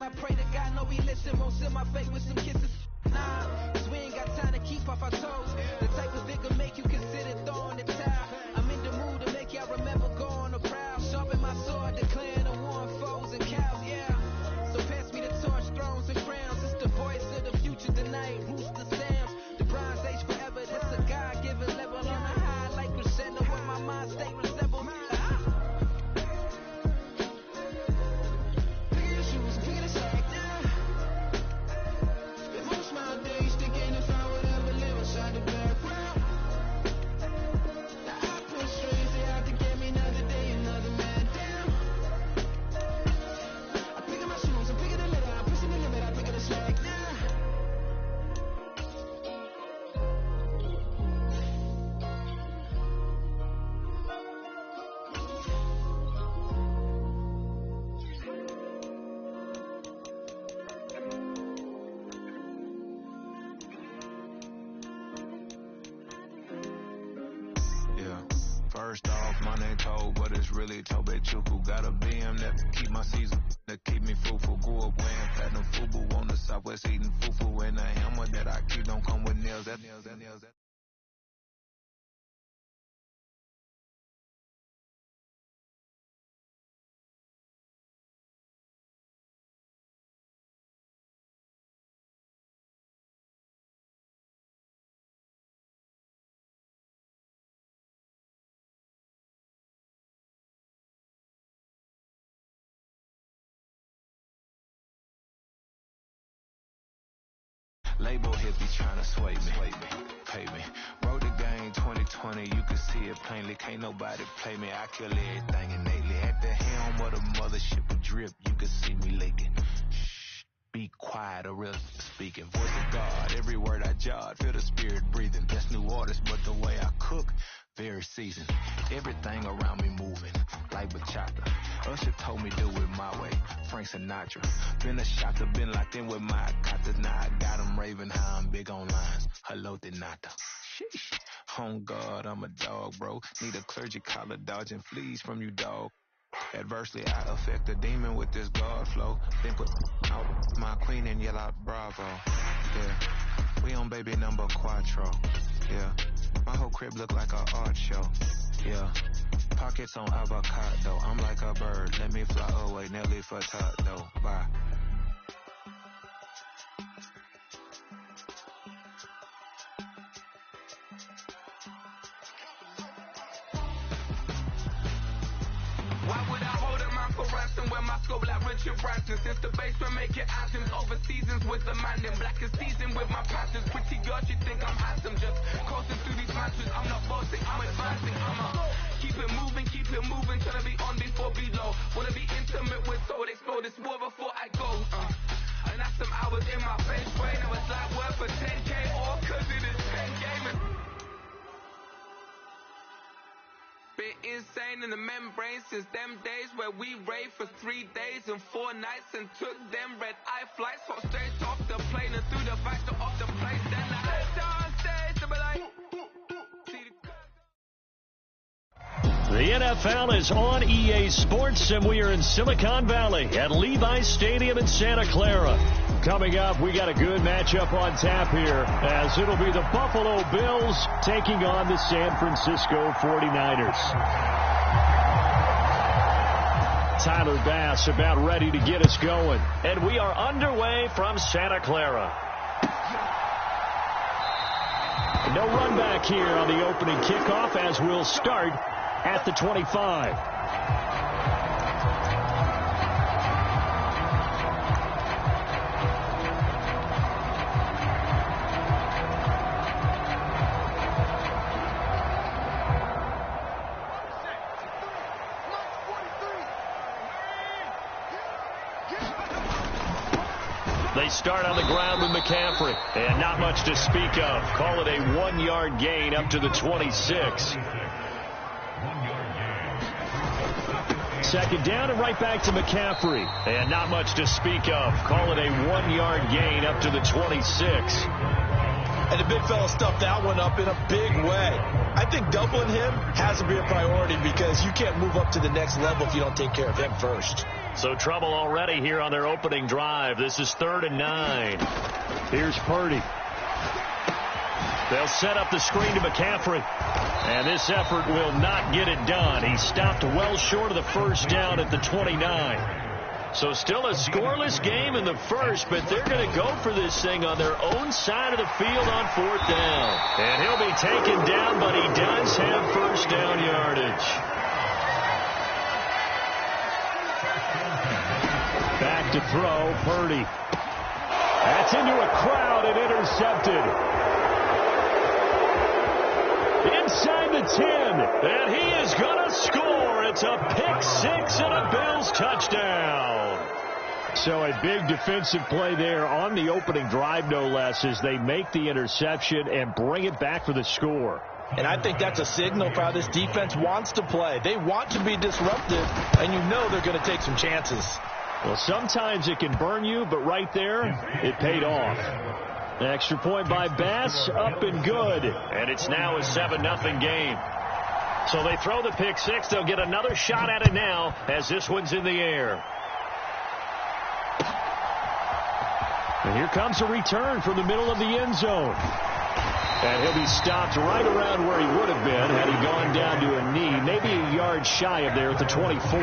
I pray to God, no, he listen, won't send my fate with some kisses. Nah, cause we ain't got time to keep off our toes. The type of vigor make you consider throwing the towel. I'm in the mood to make y'all remember going to prowl. Sharpen my sword, declaring the war on foes and cows, yeah. So pass me the torch, thrones and crowns. It's the voice of the future tonight. Rooster sounds, the bronze age forever. This a God-given level on a high like crescendo where my mind state resembles. First off, my name Toad, but it's really Tobe Chuku. Got a BM that keep my season, that keep me fruitful. Grew up wearing platinum FUBU on the southwest eating fufu. And a hammer that I keep don't come with nails. That nails. Label hippies trying to sway me, pay me. Wrote the game 2020, you can see it plainly. Can't nobody play me, I kill everything innately. At the helm of the mothership of drip, you can see me leaking. Shh, be quiet, a real speaking. Voice of God, every word I jot, feel the spirit breathing. Best new artist, but the way I cook, very seasoned. Everything around me moving, like bachata. Usher told me do it my way, Frank Sinatra. Been a shocker, been locked in with my kata. Now I got them raving how I'm big on lines. Hello, Denata. Sheesh. On God, I'm a dog, bro. Need a clergy collar, dodging fleas from you, dog. Adversely, I affect a demon with this God flow. Then put out my queen and yell out bravo. Yeah, we on baby number quattro. Yeah, my whole crib look like a art show. Yeah, pockets on avocado. I'm like a bird, let me fly away. Nelly Furtado. Bye. Why would I hold a man for ransom when my scope like Richard Branson? Since the basement making anthems over seasons with the man, then black is seasoned with my passions. Pretty girls, you think I'm handsome, just coasting through these matches. I'm not bossing, I'm advancing. Keep it moving, trying to be on before below. Wanna be intimate with soul, explode this war before I go. And that's some hours in my face brain. Now it's like work for 10K, all cause it is 10 gaming. Been insane in the membrane since them days where we raved for 3 days and 4 nights and took them red eye flights, hot straight off the plane and through the factor off the place. Then I head down stage to be like, the NFL is on EA Sports, and we are in Silicon Valley at Levi's Stadium in Santa Clara. Coming up, we got a good matchup on tap here, as it'll be the Buffalo Bills taking on the San Francisco 49ers. Tyler Bass about ready to get us going, and we are underway from Santa Clara. No run back here on the opening kickoff, as we'll start at the 25. They start on the ground with McCaffrey, and not much to speak of. Call it a 1-yard gain up to the 26. Second down and right back to McCaffrey. And not much to speak of. Call it a 1-yard gain up to the 26. And the big fella stuffed that one up in a big way. I think doubling him has to be a priority because you can't move up to the next level if you don't take care of him first. So trouble already here on their opening drive. This is 3rd and 9. Here's Purdy. They'll set up the screen to McCaffrey. And this effort will not get it done. He stopped well short of the first down at the 29. So still a scoreless game in the first, but they're going to go for this thing on their own side of the field on 4th down. And he'll be taken down, but he does have first down yardage. Back to throw, Purdy. That's into a crowd and intercepted. Inside the 10, and he is going to score. It's a pick six and a Bills touchdown. So a big defensive play there on the opening drive, no less, as they make the interception and bring it back for the score. And I think that's a signal for how this defense wants to play. They want to be disruptive, and you know they're going to take some chances. Well, sometimes it can burn you, but right there, it paid off. An extra point by Bass, up and good. And it's now a 7-0 game. So they throw the pick six. They'll get another shot at it now as this one's in the air. And here comes a return from the middle of the end zone. And he'll be stopped right around where he would have been had he gone down to a knee, maybe a yard shy of there at the 24.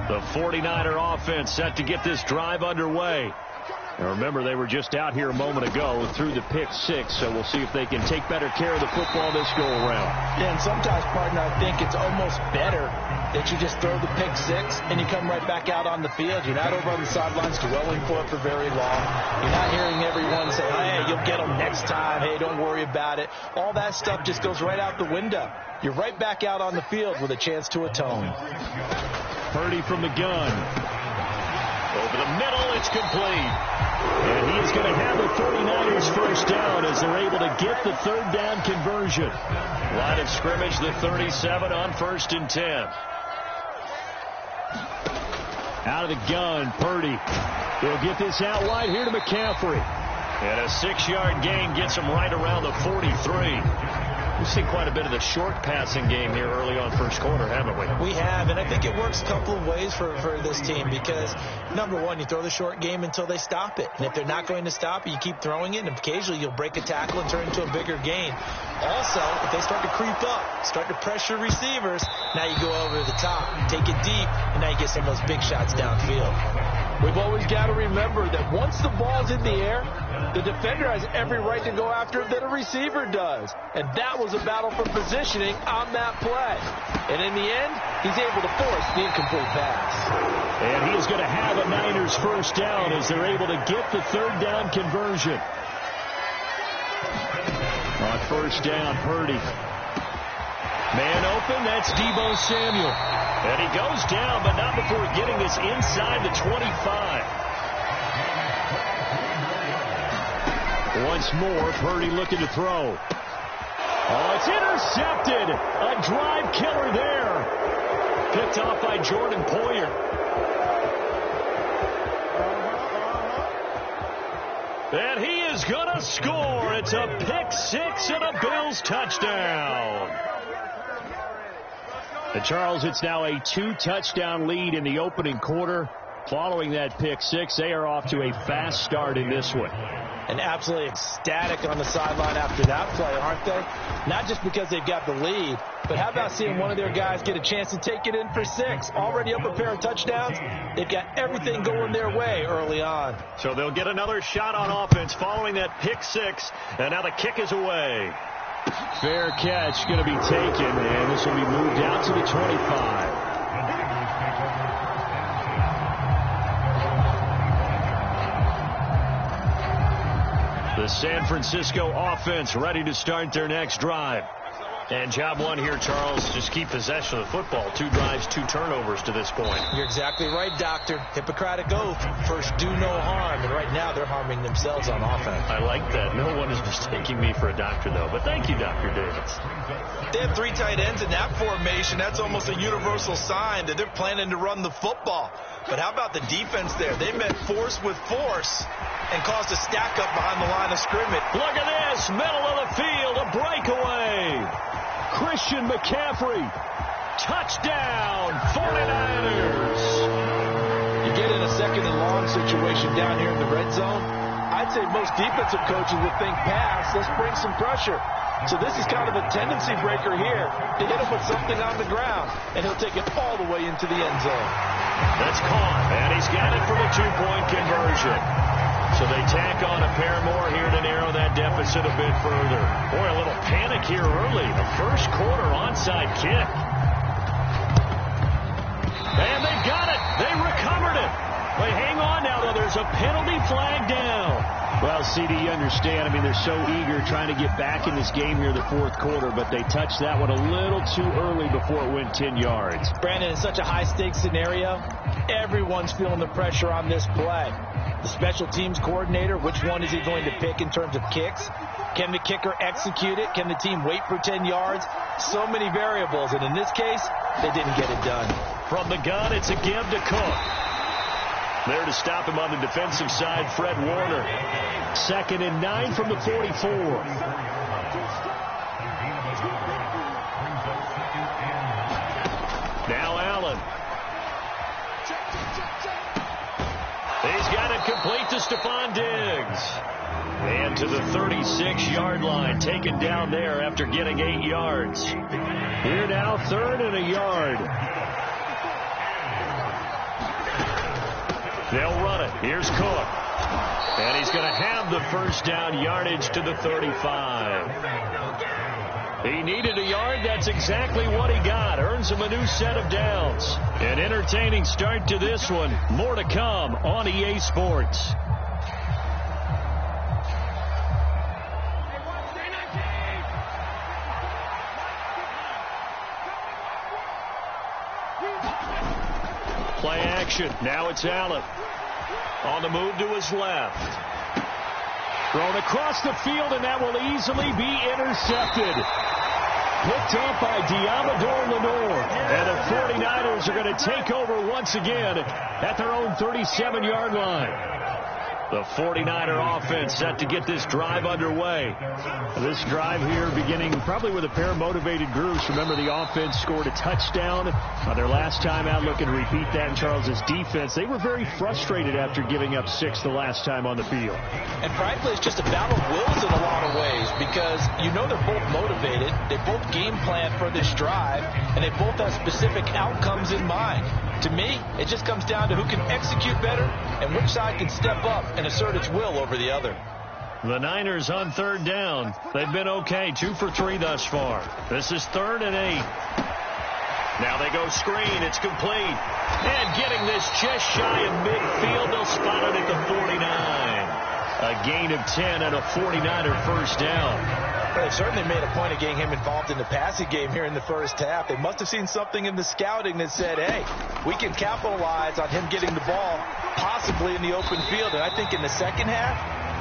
The 49er offense set to get this drive underway. Now remember, they were just out here a moment ago through the pick six, so we'll see if they can take better care of the football this go-around. Yeah, and sometimes, partner, I think it's almost better that you just throw the pick six and you come right back out on the field. You're not over on the sidelines dwelling for it for very long. You're not hearing everyone say, hey, you'll get them next time. Hey, don't worry about it. All that stuff just goes right out the window. You're right back out on the field with a chance to atone. Purdy from the gun. Over the middle, it's complete. And he is going to have the 49ers first down as they're able to get the 3rd down conversion. Line of scrimmage, the 37 on 1st and 10. Out of the gun, Purdy. He'll get this out wide here to McCaffrey. And a 6-yard gain gets him right around the 43. We've seen quite a bit of the short passing game here early on first quarter, haven't we? We have, and I think it works a couple of ways for this team because, number one, you throw the short game until they stop it. And if they're not going to stop it, you keep throwing it, and occasionally you'll break a tackle and turn it into a bigger gain. Also, if they start to creep up, start to pressure receivers, now you go over the top, take it deep, and now you get some of those big shots downfield. We've always got to remember that once the ball's in the air, the defender has every right to go after it that a receiver does. And that was a battle for positioning on that play. And in the end, he's able to force the incomplete pass. And he is going to have a Niners first down as they're able to get the 3rd down conversion. On 1st down, Purdy. Man open, that's Deebo Samuel. And he goes down, but not before getting this inside the 25. Once more, Purdy looking to throw. Oh, it's intercepted. A drive killer there. Picked off by Jordan Poyer. And he is going to score. It's a pick six and a Bills touchdown. And Charles, it's now a 2-touchdown lead in the opening quarter. Following that pick six, they are off to a fast start in this one. And absolutely ecstatic on the sideline after that play, aren't they? Not just because they've got the lead, but how about seeing one of their guys get a chance to take it in for 6? Already up a pair of touchdowns. They've got everything going their way early on. So they'll get another shot on offense following that pick six. And now the kick is away. Fair catch going to be taken, and this will be moved out to the 25. The San Francisco offense ready to start their next drive. And job one here, Charles, just keep possession of the football. 2 drives, 2 turnovers to this point. You're exactly right, Doctor. Hippocratic oath. First, do no harm. And right now, they're harming themselves on offense. I like that. No one is mistaking me for a doctor, though. But thank you, Dr. Davis. They have 3 tight ends in that formation. That's almost a universal sign that they're planning to run the football. But how about the defense there? They met force with force and caused a stack up behind the line of scrimmage. Look at this, middle of the field, a breakaway. Christian McCaffrey, touchdown, 49ers. You get in a second and long situation down here in the red zone, I'd say most defensive coaches would think pass, let's bring some pressure. So this is kind of a tendency breaker here to hit him with something on the ground, and he'll take it all the way into the end zone. That's caught, and he's got it from a two-point conversion. So they tack on a pair more here to narrow that deficit a bit further. Boy, a little panic here early. The first quarter onside kick. And they've got it. They recovered it. But hang on now, though. There's a penalty flag down. Well, CD, you understand. I mean, they're so eager trying to get back in this game here in the fourth quarter, but they touched that one a little too early before it went 10 yards. Brandon, in such a high-stakes scenario, everyone's feeling the pressure on this play. The special teams coordinator, which one is he going to pick in terms of kicks? Can the kicker execute it? Can the team wait for 10 yards? So many variables, and in this case, they didn't get it done. From the gun, it's a give to Cook. There to stop him on the defensive side, Fred Warner. 2nd and 9 from the 44. Now Allen. He's got it complete to Stephon Diggs. And to the 36-yard line, taken down there after getting 8 yards. Here now, 3rd and a yard. They'll run it. Here's Cook. And he's going to have the first down, yardage to the 35. He needed a yard. That's exactly what he got. Earns him a new set of downs. An entertaining start to this one. More to come on EA Sports. Play action. Now it's Allen. On the move to his left. Thrown across the field, and that will easily be intercepted. Picked up by Diamador Lenore. And the 49ers are going to take over once again at their own 37-yard line. The 49er offense set to get this drive underway. This drive here beginning probably with a pair of motivated groups. Remember, the offense scored a touchdown on their last time out. Looking to repeat that in Charles's defense. They were very frustrated after giving up 6 the last time on the field. And frankly, it's just a battle of wills in a lot of ways, because you know they're both motivated. They both game plan for this drive, and they both have specific outcomes in mind. To me, it just comes down to who can execute better and which side can step up and assert its will over the other. The Niners on 3rd down. They've been okay, 2 for 3 thus far. This is 3rd and 8. Now they go screen. It's complete. And getting this just shy of midfield, they'll spot it at the 49. A gain of 10 and a 49er first down. Well, they certainly made a point of getting him involved in the passing game here in the first half. They must have seen something in the scouting that said, hey, we can capitalize on him getting the ball possibly in the open field. And I think in the second half,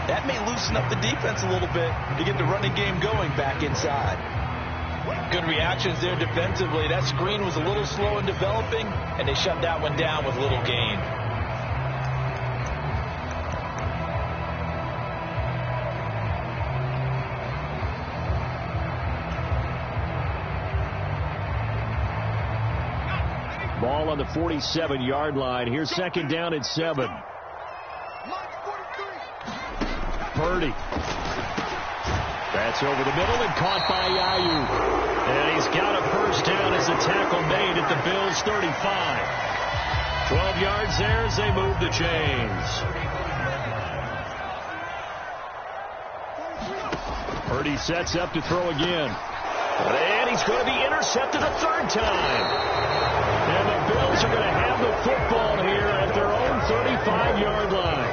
that may loosen up the defense a little bit to get the running game going back inside. Good reactions there defensively. That screen was a little slow in developing, and they shut that one down with little gain. Ball on the 47-yard line. Here's 2nd down and 7. Purdy. That's over the middle and caught by Aiyuk. And he's got a first down as the tackle made at the Bills' 35. 12 yards there as they move the chains. Purdy sets up to throw again. And he's going to be intercepted a 3rd time. And the Bills are going to have the football here at their own 35-yard line.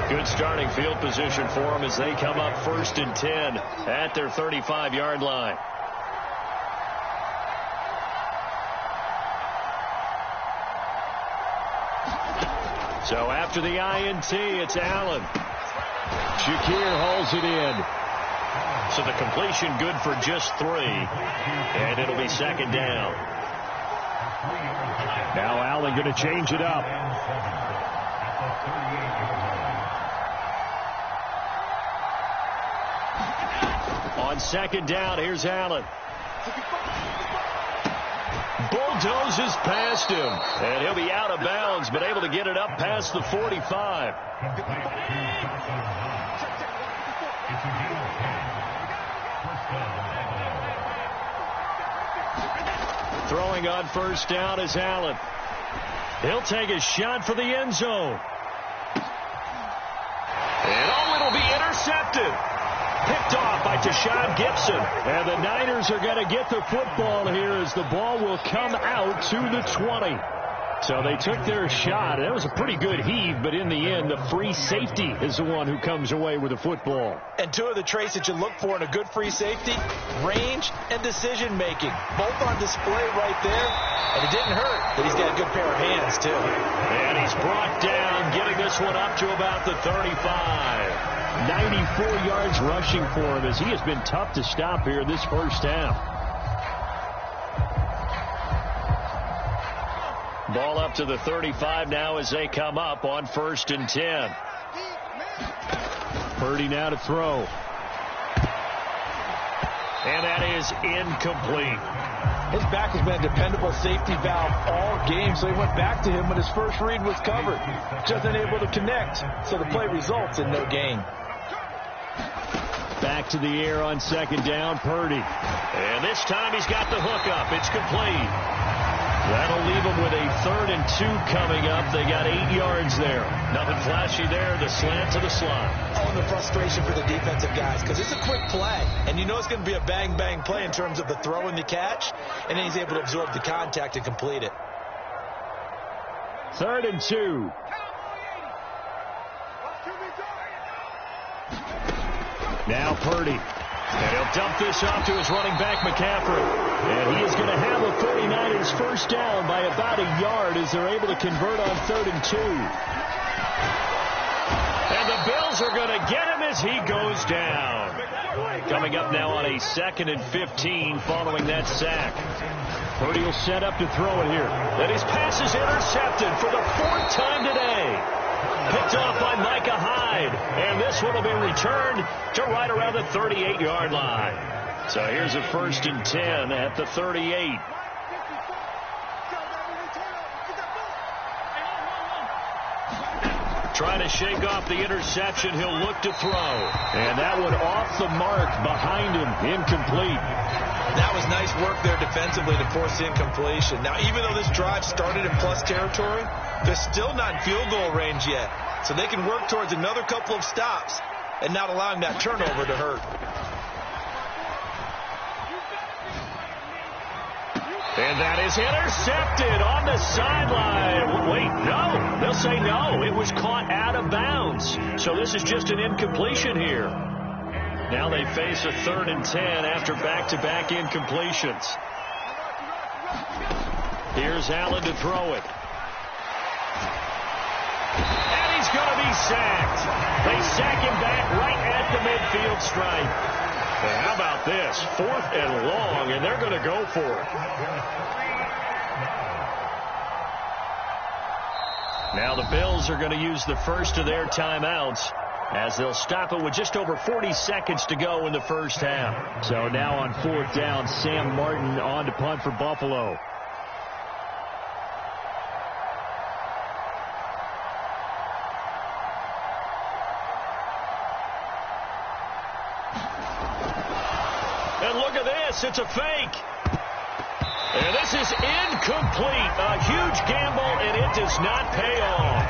Good starting field position for them as they come up 1st and 10 at their 35-yard line. So after the INT, it's Allen. Shakir hauls it in. So the completion good for just 3. And it'll be 2nd down. Now Allen going to change it up. On second down, here's Allen. Bulldozes past him, and he'll be out of bounds, but able to get it up past the 45. Throwing on first down is Allen. He'll take a shot for the end zone. And it'll be intercepted. Picked off by Tashawn Gibson. And the Niners are going to get the football here as the ball will come out to the 20. So they took their shot. That was a pretty good heave, but in the end, the free safety is the one who comes away with the football. And two of the traits that you look for in a good free safety, range and decision-making. Both on display right there. And it didn't hurt that he's got a good pair of hands, too. And he's brought down, getting this one up to about the 35. 94 yards rushing for him as he has been tough to stop here this first half. Ball up to the 35 now as they come up on 1st and 10. Purdy now to throw. And that is incomplete. His back has been a dependable safety valve all game, so he went back to him when his first read was covered. Just unable to connect, so the play results in no gain. Back to the air on second down, Purdy. And this time he's got the hook up. It's complete. That'll leave them with a 3rd and 2 coming up. They got 8 yards there. Nothing flashy there. The slant to the slot. Oh, and the frustration for the defensive guys, because it's a quick play. And you know it's going to be a bang-bang play in terms of the throw and the catch. And then he's able to absorb the contact and complete it. 3rd and 2. Now Purdy. And he'll dump this off to his running back, McCaffrey. And he is going to have a 49ers first down by about a yard as they're able to convert on 3rd and 2. And the Bills are going to get him as he goes down. Coming up now on a 2nd and 15 following that sack. Purdy will set up to throw it here. And his pass is intercepted for the 4th time today. Picked off by Micah Hyde. And this one will be returned to right around the 38-yard line. So here's a 1st and 10 at the 38. Trying to shake off the interception. He'll look to throw. And that one off the mark behind him. Incomplete. That was nice work there defensively to force the incompletion. Now, even though this drive started in plus territory, they're still not in field goal range yet. So they can work towards another couple of stops and not allowing that turnover to hurt. And that is intercepted on the sideline. Wait, no. They'll say no. It was caught out of bounds. So this is just an incompletion here. Now they face a 3rd and 10 after back-to-back incompletions. Here's Allen to throw it. And he's going to be sacked. They sack him back right at the midfield stripe. And how about this? 4th and long, and they're going to go for it. Now the Bills are going to use the first of their timeouts as they'll stop it with just over 40 seconds to go in the first half. So now on 4th down, Sam Martin on to punt for Buffalo. And look at this. It's a fake. And this is incomplete. A huge gamble, and it does not pay off.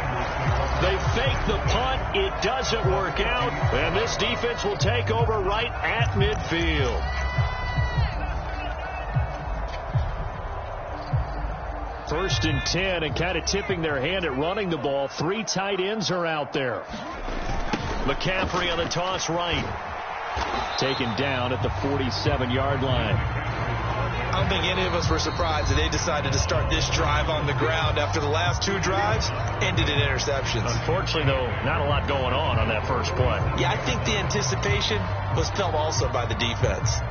They fake the punt. It doesn't work out. And this defense will take over right at midfield. First and 10, and kind of tipping their hand at running the ball. 3 tight ends are out there. McCaffrey on the toss right. Taken down at the 47-yard line. I don't think any of us were surprised that they decided to start this drive on the ground after the last 2 drives ended in interceptions. Unfortunately, though, not a lot going on that first play. Yeah, I think the anticipation was felt also by the defense.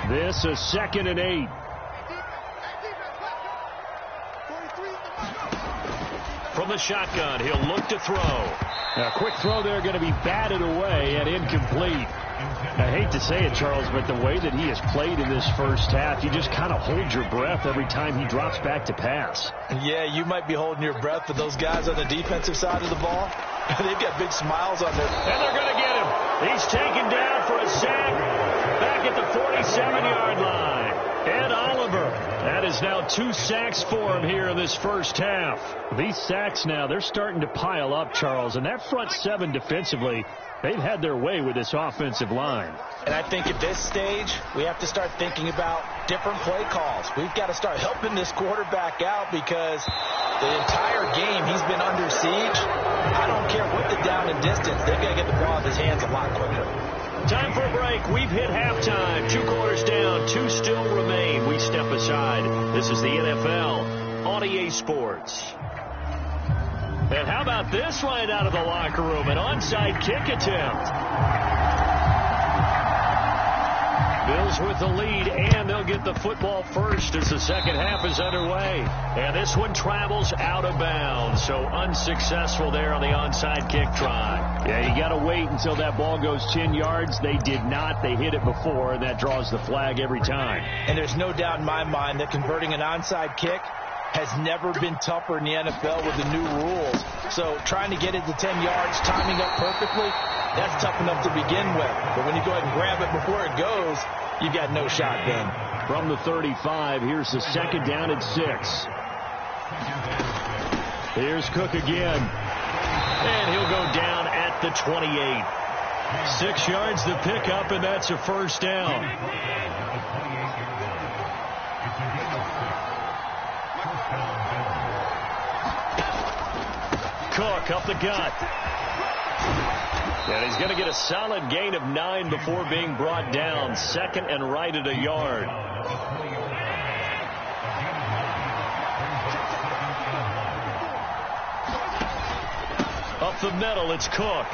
This is 2nd and 8. from the shotgun. He'll look to throw. A quick throw there going to be batted away and incomplete. I hate to say it, Charles, but the way that he has played in this first half, you just kind of hold your breath every time he drops back to pass. Yeah, you might be holding your breath, but those guys on the defensive side of the ball, they've got big smiles on their faces. And they're going to get him. He's taken down for a sack back at the 47-yard line. Ed Oliver. That is now 2 sacks for him here in this first half. These sacks now, they're starting to pile up, Charles. And that front 7 defensively, they've had their way with this offensive line. And I think at this stage, we have to start thinking about different play calls. We've got to start helping this quarterback out because the entire game he's been under siege. I don't care what the down and distance. They've got to get the ball in his hands a lot quicker. Time for a break. We've hit halftime. 2 quarters down. 2 still remain. We step aside. This is the NFL on EA Sports. And how about this right out of the locker room? An onside kick attempt. Bills with the lead, and they'll get the football first as the second half is underway. And this one travels out of bounds, so unsuccessful there on the onside kick try. Yeah, you got to wait until that ball goes 10 yards. They did not. They hit it before, and that draws the flag every time. And there's no doubt in my mind that converting an onside kick has never been tougher in the NFL with the new rules. So trying to get it to 10 yards, timing up perfectly, that's tough enough to begin with. But when you go ahead and grab it before it goes, you've got no shot then. From the 35, here's the second down and 6. Here's Cook again. And he'll go down at the 28. 6 yards the pickup, and that's a first down. Cook up the gut. And he's going to get a solid gain of 9 before being brought down. Second and right at a yard. Up the middle, it's Cook.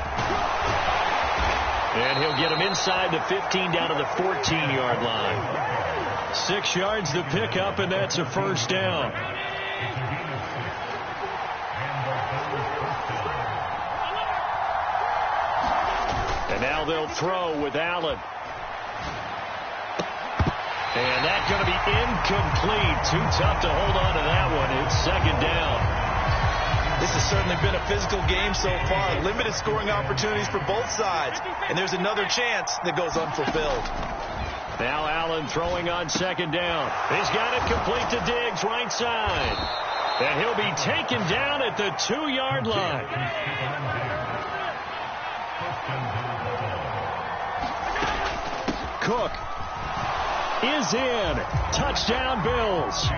And he'll get him inside the 15 down to the 14-yard line. 6 yards the pickup, and that's a first down. And now they'll throw with Allen. And that's going to be incomplete. Too tough to hold on to that one. It's second down. This has certainly been a physical game so far. Limited scoring opportunities for both sides. And there's another chance that goes unfulfilled. Now Allen throwing on second down. He's got it complete to Diggs, right side. And he'll be taken down at the 2-yard line. Cook is in. Touchdown, Bills.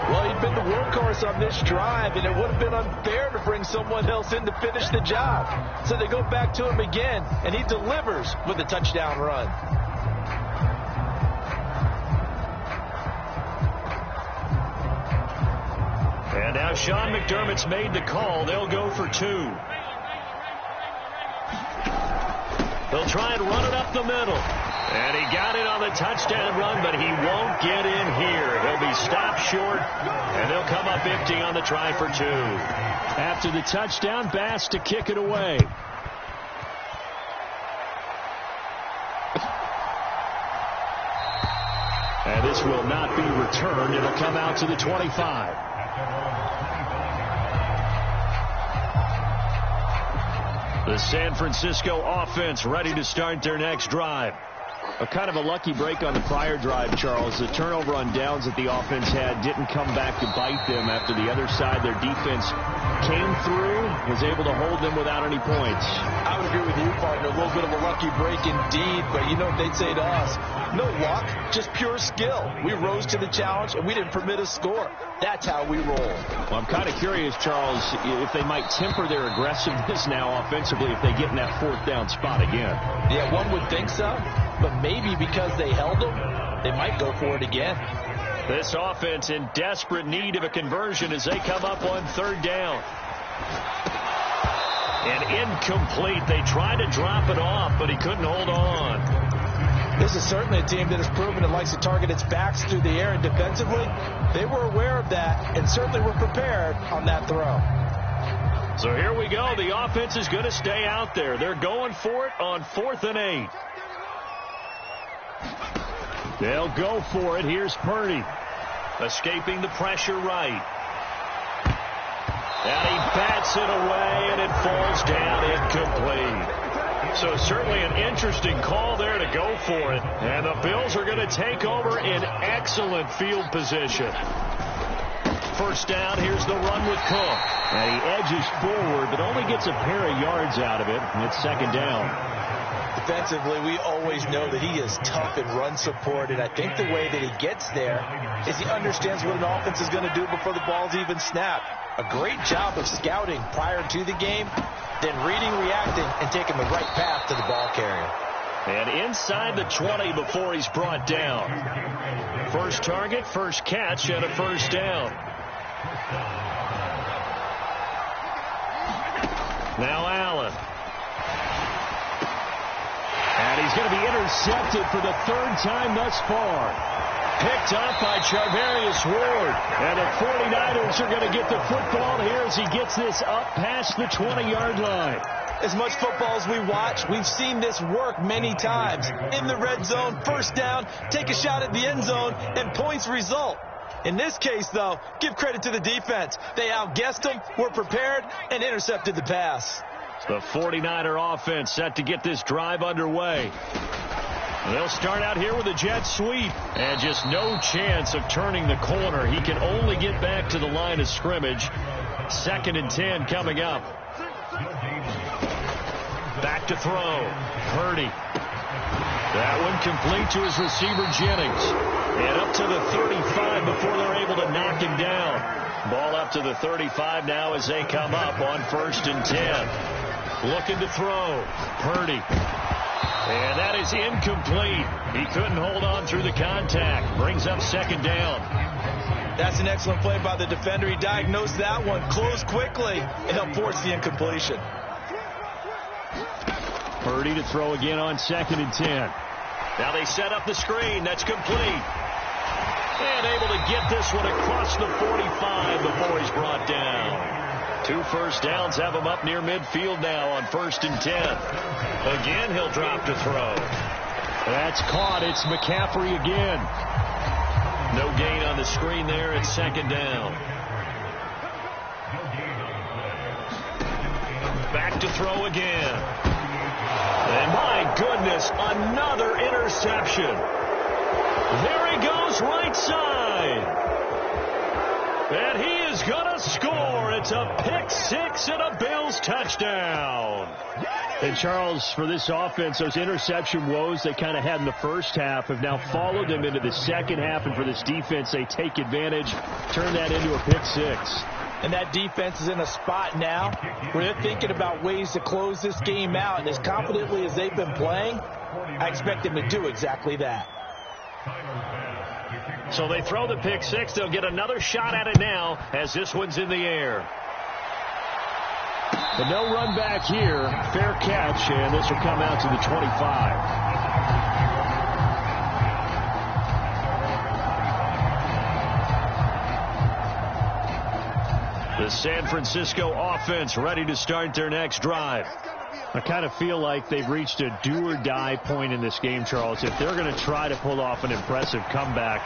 Well, he'd been the workhorse on this drive, and it would have been unfair to bring someone else in to finish the job. So they go back to him again, and he delivers with a touchdown run. And now Sean McDermott's made the call. They'll go for 2. They'll try and run it up the middle. And he got it on the touchdown run, but he won't get in here. He'll be stopped short, and they'll come up empty on the try for 2. After the touchdown, Bass to kick it away. And this will not be returned. It'll come out to the 25. The San Francisco offense ready to start their next drive. A kind of a lucky break on the prior drive, Charles. The turnover on downs that the offense had didn't come back to bite them after the other side. Their defense came through, was able to hold them without any points. I would agree with you, partner. A little bit of a lucky break indeed, but you know what they'd say to us? No luck, just pure skill. We rose to the challenge, and we didn't permit a score. That's how we roll. Well, I'm kind of curious, Charles, if they might temper their aggressiveness now offensively if they get in that 4th down spot again. Yeah, one would think so, but maybe because they held them, they might go for it again. This offense in desperate need of a conversion as they come up on 3rd down. And incomplete. They tried to drop it off, but he couldn't hold on. This is certainly a team that has proven it likes to target its backs through the air, and defensively, they were aware of that and certainly were prepared on that throw. So here we go. The offense is going to stay out there. They're going for it on 4th and 8. They'll go for it. Here's Purdy. Escaping the pressure right. And he bats it away, and it falls down incomplete. So certainly an interesting call there to go for it. And the Bills are going to take over in excellent field position. First down, here's the run with Cook. And he edges forward, but only gets a pair of yards out of it. And it's 2nd down. Defensively, we always know that he is tough in run support, and I think the way that he gets there is he understands what an offense is going to do before the ball's even snapped. A great job of scouting prior to the game, then reading, reacting, and taking the right path to the ball carrier. And inside the 20 before he's brought down. First target, first catch, and a first down. Now Allen. And he's going to be intercepted for the 3rd time thus far. Picked up by Charvarius Ward. And the 49ers are going to get the football here as he gets this up past the 20-yard line. As much football as we watch, we've seen this work many times. In the red zone, first down, take a shot at the end zone, and points result. In this case, though, give credit to the defense. They outguessed them, were prepared, and intercepted the pass. The 49er offense set to get this drive underway. They'll start out here with a jet sweep. And just no chance of turning the corner. He can only get back to the line of scrimmage. 2nd and 10 coming up. Back to throw. Purdy. That one complete to his receiver, Jennings. And up to the 35 before they're able to knock him down. Ball up to the 35 now as they come up on 1st and 10. Looking to throw. Purdy. And that is incomplete. He couldn't hold on through the contact. Brings up 2nd down. That's an excellent play by the defender. He diagnosed that one, closed quickly, and helped force the incompletion. Purdy to throw again on 2nd and 10. Now they set up the screen. That's complete. And able to get this one across the 45 before he's brought down. 2 first downs have him up near midfield now on 1st and 10. Again, he'll drop to throw. That's caught. It's McCaffrey again. No gain on the screen there. It's 2nd down. Back to throw again. And my goodness, another interception. There he goes right side. And he is going to score. It's a pick 6 and a Bills touchdown. And Charles, for this offense, those interception woes they kind of had in the first half have now followed them into the second half. And for this defense, they take advantage, turn that into a pick 6. And that defense is in a spot now where they're thinking about ways to close this game out. And as confidently as they've been playing, I expect them to do exactly that. So they throw the pick 6. They'll get another shot at it now as this one's in the air. But no run back here. Fair catch, and this will come out to the 25. The San Francisco offense ready to start their next drive. I kind of feel like they've reached a do-or-die point in this game, Charles. If they're going to try to pull off an impressive comeback,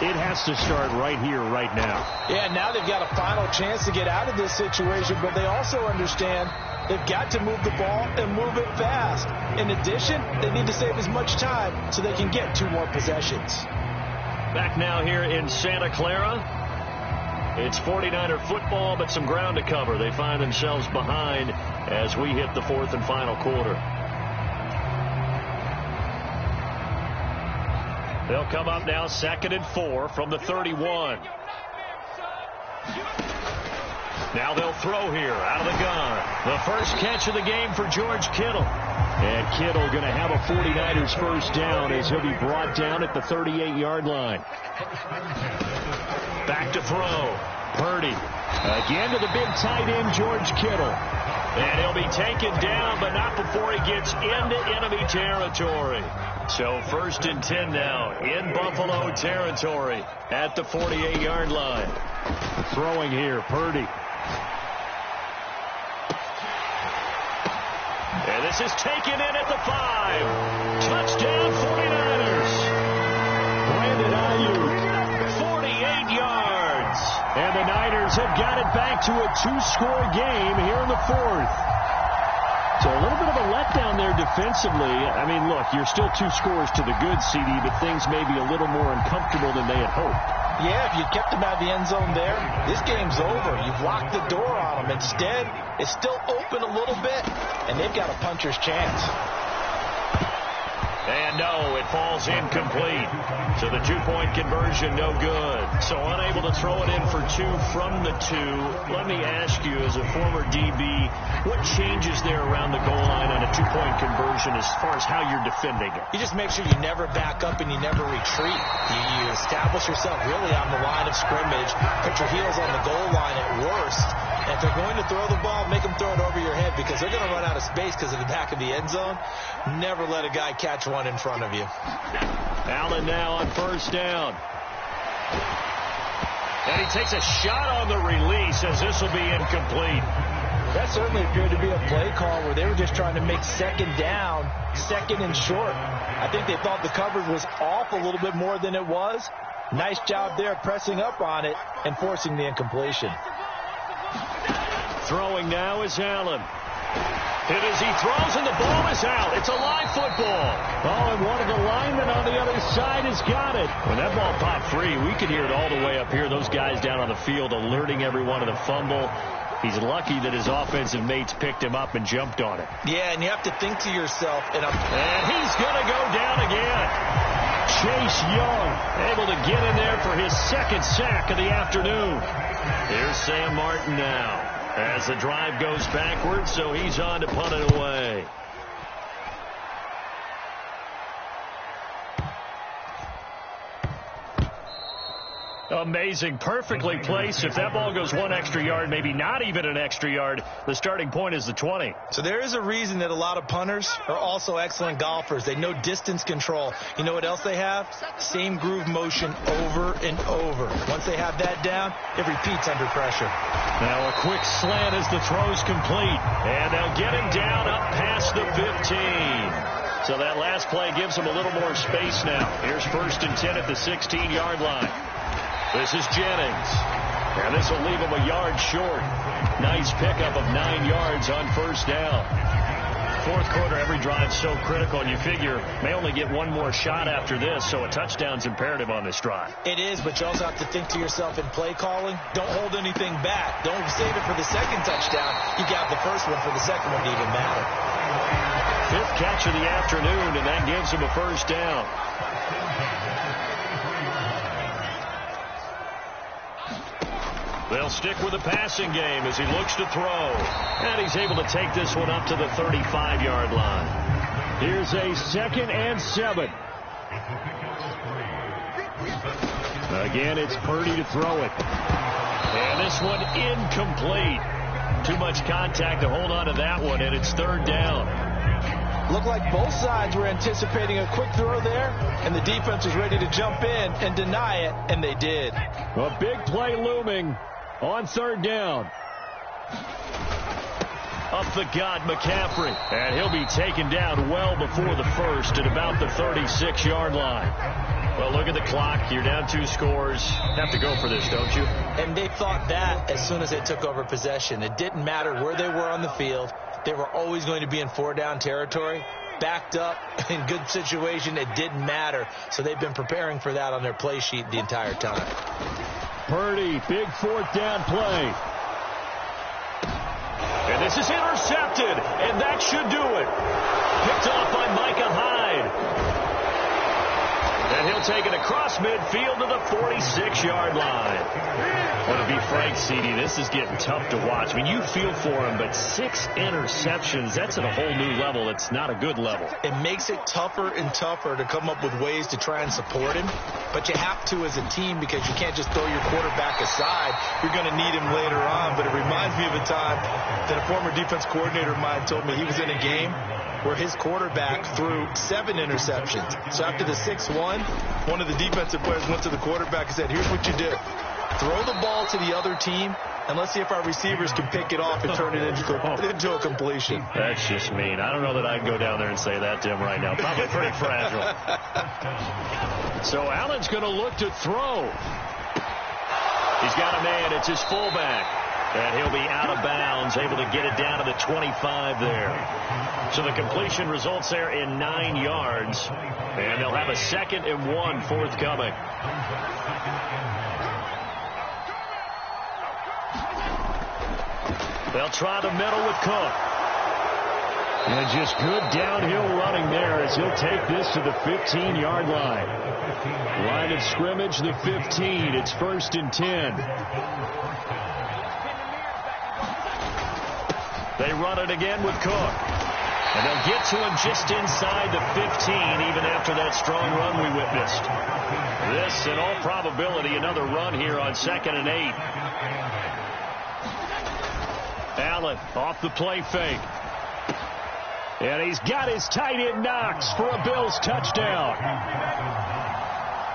it has to start right here, right now. Yeah, now they've got a final chance to get out of this situation, but they also understand they've got to move the ball and move it fast. In addition, they need to save as much time so they can get 2 more possessions. Back now here in Santa Clara. It's 49er football, but some ground to cover. They find themselves behind as we hit the 4th and final quarter. They'll come up now 2nd and 4 from the 31. Now they'll throw here out of the gun. The first catch of the game for George Kittle. And Kittle going to have a 49ers first down as he'll be brought down at the 38-yard line. Back to throw. Purdy. Again to the big tight end, George Kittle. And he'll be taken down, but not before he gets into enemy territory. So 1st and 10 now in Buffalo territory at the 48-yard line. Throwing here, Purdy. And this is taken in at the 5. Touchdown 49ers. Brandon Ayuk, 48 yards. And the Niners have got it back to a 2-score game here in the 4th. So a little bit of a letdown there defensively. I mean, look, you're still 2 scores to the good, CD, but things may be a little more uncomfortable than they had hoped. Yeah, if you kept them out of the end zone there, this game's over. You've locked the door on them. Instead, it's still open a little bit, and they've got a puncher's chance. And no, it falls incomplete. So the 2-point conversion, no good. So unable to throw it in for 2 from the 2. Let me ask you, as a former DB, what changes there around the goal line on a 2-point conversion as far as how you're defending it? You just make sure you never back up and you never retreat. You establish yourself really on the line of scrimmage, put your heels on the goal line at worst. And if they're going to throw the ball, make them throw it over your head because they're going to run out of space because of the back of the end zone. Never let a guy catch one in front of you. Allen now on first down. And he takes a shot on the release as this will be incomplete. That certainly appeared to be a play call where they were just trying to make second down, second and short. I think they thought the coverage was off a little bit more than it was. Nice job there pressing up on it and forcing the incompletion. Throwing now is Allen. Hit as he throws, and the ball is out. It's a live football. Oh, and one of the linemen on the other side has got it. When that ball popped free, we could hear it all the way up here. Those guys down on the field alerting everyone of the fumble. He's lucky that his offensive mates picked him up and jumped on it. Yeah, and you have to think to yourself. And he's going to go down again. Chase Young able to get in there for his second sack of the afternoon. Here's Sam Martin now as the drive goes backwards, so he's on to punt it away. Amazing. Perfectly placed. If that ball goes 1 extra yard, maybe not even an extra yard, the starting point is the 20. So there is a reason that a lot of punters are also excellent golfers. They know distance control. You know what else they have? Same groove motion over and over. Once they have that down, it repeats under pressure. Now a quick slant as the throw's complete. And they'll get him down up past the 15. So that last play gives them a little more space now. Here's 1st and 10 at the 16-yard line. This is Jennings. And this will leave him a yard short. Nice pickup of 9 yards on first down. 4th quarter, every drive so critical, and you figure may only get one more shot after this, so a touchdown's imperative on this drive. It is, but you also have to think to yourself in play calling, don't hold anything back. Don't save it for the second touchdown. You got the first one for the second one to even matter. 5th catch of the afternoon, and that gives him a first down. They'll stick with the passing game as he looks to throw. And he's able to take this one up to the 35-yard line. Here's a 2nd and 7. Again, it's Purdy to throw it. And this one incomplete. Too much contact to hold on to that one, and it's 3rd down. Looked like both sides were anticipating a quick throw there, and the defense was ready to jump in and deny it, and they did. A big play looming on 3rd down. Up the gut, McCaffrey. And he'll be taken down well before the first at about the 36-yard line. Well, look at the clock. You're down 2 scores. Have to go for this, don't you? And they thought that as soon as they took over possession. It didn't matter where they were on the field. They were always going to be in 4-down territory. Backed up, in good situation, it didn't matter. So they've been preparing for that on their play sheet the entire time. Purdy, big 4th down play. And this is intercepted, and that should do it. Picked off by Micah Hyde. And he'll take it across midfield to the 46-yard line. Well, to be frank, CD, this is getting tough to watch. I mean, you feel for him, but 6 interceptions, that's at a whole new level. It's not a good level. It makes it tougher and tougher to come up with ways to try and support him. But you have to as a team because you can't just throw your quarterback aside. You're going to need him later on. But it reminds me of a time that a former defense coordinator of mine told me he was in a game where his quarterback threw 7 interceptions. So after the 6-1, one of the defensive players went to the quarterback and said, here's what you do. Throw the ball to the other team And let's see if our receivers can pick it off and turn it into a completion. That's just mean. I don't know that I'd go down there and say that to him right now. Probably pretty fragile. So Allen's going to look to throw. He's got a man. It's his fullback. And he'll be out of bounds, able to get it down to the 25 there. So the completion results there in 9 yards. And they'll have a 2nd and 1 forthcoming. They'll try the middle with Cook. And just good downhill running there as he'll take this to the 15-yard line. Line of scrimmage, the 15. It's 1st and 10. They run it again with Cook. And they'll get to him just inside the 15, even after that strong run we witnessed. This, in all probability, another run here on 2nd and 8. Allen off the play fake. And he's got his tight end Knox for a Bills touchdown.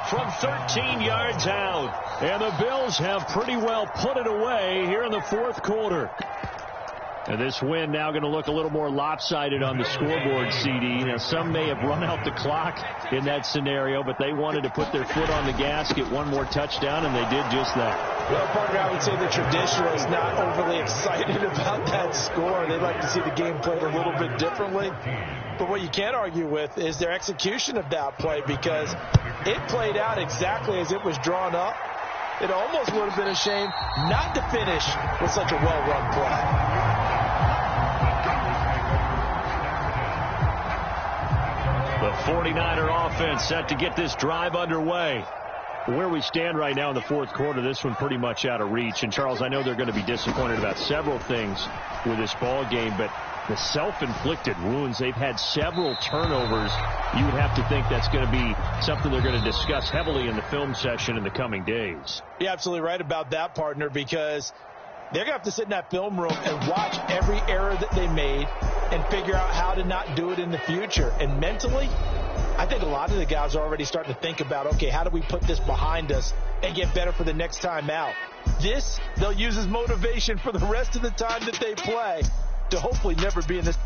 From 13 yards out. And the Bills have pretty well put it away here in the 4th quarter. And this win now going to look a little more lopsided on the scoreboard, CD. Now, some may have run out the clock in that scenario, but they wanted to put their foot on the gas, get one more touchdown, and they did just that. Well, partner, I would say the traditionalists not overly excited about that score. They'd like to see the game played a little bit differently. But what you can't argue with is their execution of that play, because it played out exactly as it was drawn up. It almost would have been a shame not to finish with such a well-run play. The 49er offense set to get this drive underway. Where we stand right now in the 4th quarter, this one pretty much out of reach. And, Charles, I know they're going to be disappointed about several things with this ball game, but the self-inflicted wounds, they've had several turnovers. You would have to think that's going to be something they're going to discuss heavily in the film session in the coming days. You're absolutely right about that, partner, because they're going to have to sit in that film room and watch every error that they made and figure out how to not do it in the future. And mentally, I think a lot of the guys are already starting to think about, okay, how do we put this behind us and get better for the next time out? This, they'll use as motivation for the rest of the time that they play to hopefully never be in this